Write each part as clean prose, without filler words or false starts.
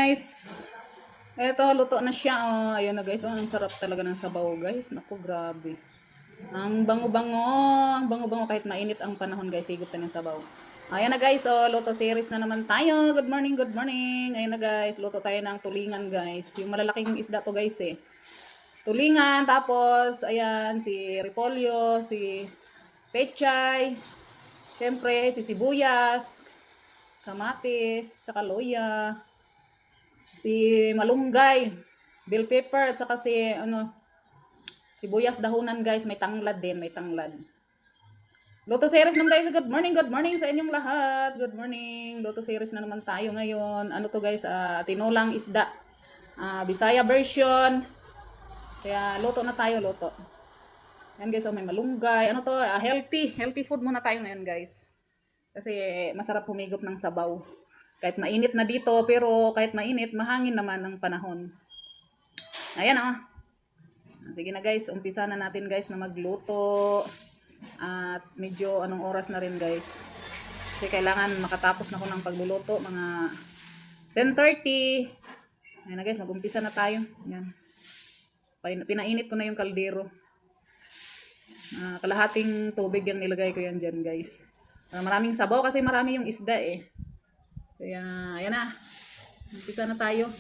guys. Eto, luto na siya. Oh, ayan na guys. Oh, ang sarap talaga ng sabaw guys. Naku, grabe. Ang bango-bango. Ang bango-bango kahit mainit ang panahon guys. Higop na ng sabaw. Ayan na guys. Oh, luto series na naman tayo. Good morning, good morning. Ayan na guys. Luto tayo ng tulingan guys. Yung malalaking isda to guys eh. Tulingan. Tapos, ayan, si repolyo, si pechay. Siyempre, si sibuyas. Kamatis. Tsaka loya. Si malunggay, bell pepper, at saka si sibuyas dahunan guys, may tanglad din, may tanglad. Luto series naman guys, good morning sa inyong lahat. Good morning. Luto series na naman tayo ngayon. Ano to guys, tinolang isda. Bisaya version. Kaya luto na tayo, luto. Yan guys, may malunggay. Ano to, healthy food muna tayo ngayon guys. Kasi masarap humigop ng sabaw. Kahit mainit na dito, pero kahit mainit, mahangin naman ang panahon. Ayan oh. Sige na guys, umpisa na natin guys na magluto. At medyo anong oras na rin guys. Kasi kailangan makatapos na ko ng pagluluto. Mga 10:30. Ayan na guys, mag-umpisa na tayo. Yan. Pinainit ko na yung kaldero. Kalahating tubig yung nilagay ko yan dyan guys. Maraming sabaw kasi marami yung isda eh. Kaya, ayan na. Umpisa na tayo.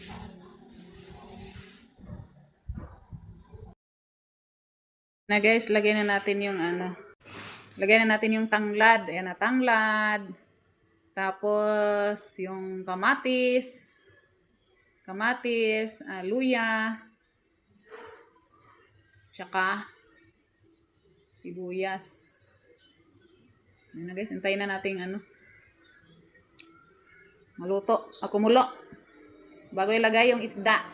Na guys, lagay na natin yung lagay na natin yung tanglad. Ayan na, tanglad. Tapos, yung kamatis. Kamatis, luya. Tsaka, sibuyas. Ayan na guys, hintayin na natin maluto, kumulo. Bago ilagay yung isda.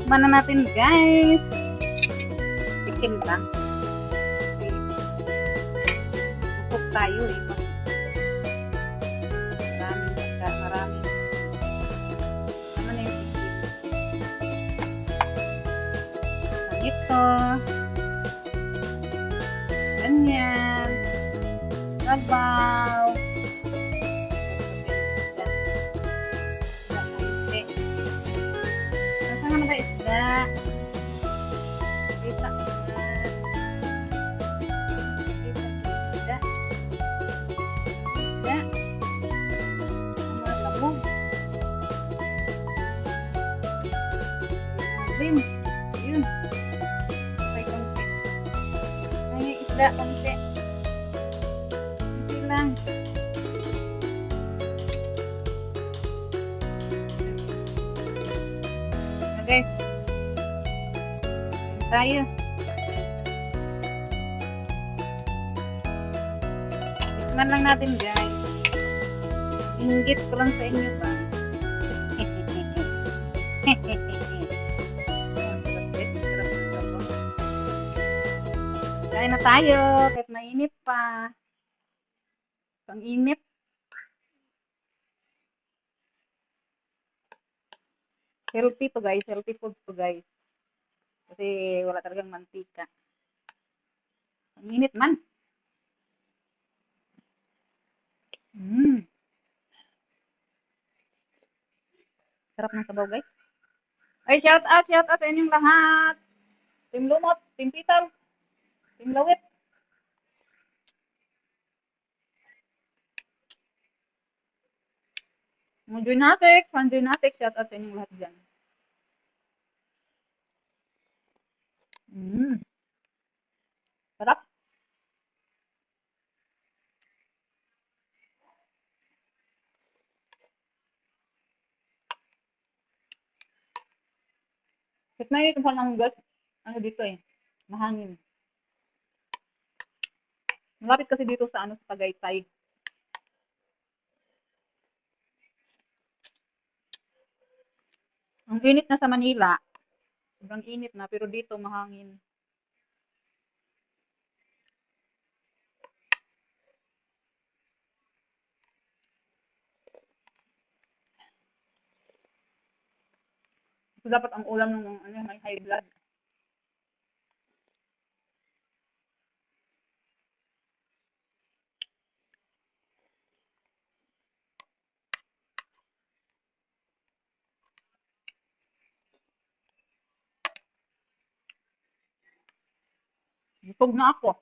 Tikman na natin, guys. Tikim lang. Busog tayo eh. Maraming. Ano na yung tikim? Ito. Ganyan. Sabaw. Nasaan naman tayo isda? Isda. Isda. Mga lamog. Lim. Yun. Ay, konti. Ay, isda, konti. Konti lang. Okay. Tayo. Tikman lang natin, guys. Inggit ko lang sa inyo ba? Kain na tayo. Kahit mainit pa. Pang-init. Healthy to, guys. Healthy foods to, guys. Kasi wala talagang mantika. Ang init man. Sarap ng sabaw, guys. Ay, shout out sa inyong lahat. Team Lumot, Team Peter, Team Lawit. Mga Joynatics, Fan Joynatics, shout out sa inyong lahat dyan. Sarap. Kahit may ito pa ng gas, ano dito eh, mahangin. Malapit kasi dito sa ano, sa Tagaytay. Ang init na sa Manila. Sobrang init na, pero dito mahangin. So, dapat ang ulam ng ano, may high blood. Busog na ako.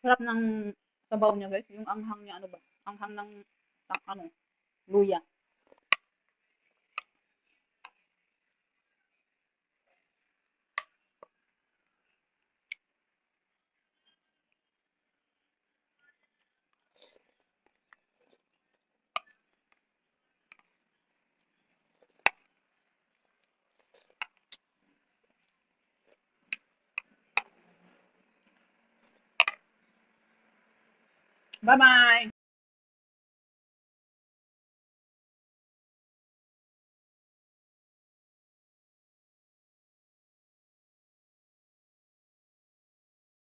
Sarap ng sabaw niya, guys. Yung anghang niya, ano ba? Anghang ng, ano, luya. Bye-bye!